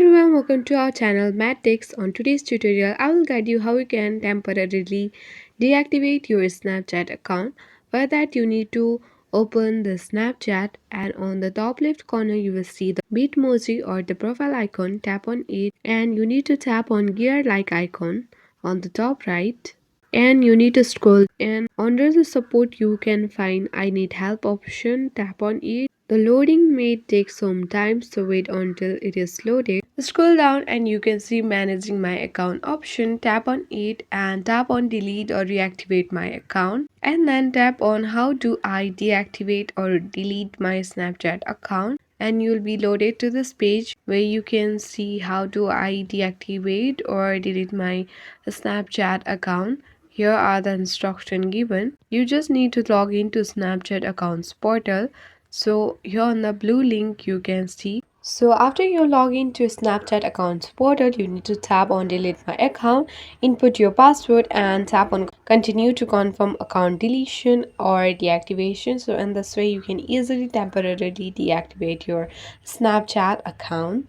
everyone, welcome to our channel Matrix. On today's tutorial, I will guide you how you can temporarily deactivate your Snapchat account. For that, you need to open the Snapchat, and on the top left corner you will see the Bitmoji or the profile icon. Tap on it and you need to tap on gear like icon on the top right, and you need to scroll, and under the support you can find I need help option. Tap on it. The loading may take some time, so wait until it is loaded. Scroll down and you can see managing my account option. Tap on it and tap on delete or reactivate my account, and then tap on how do I deactivate or delete my Snapchat account, and you'll be loaded to this page where you can see how do I deactivate or delete my Snapchat account. Here are the instructions given. You just need to log into Snapchat accounts portal. So here on the blue link you can see. So after you log into Snapchat accounts portal, you need to tap on delete my account, input your password and tap on continue to confirm account deletion or deactivation. So in this way you can easily temporarily deactivate your Snapchat account.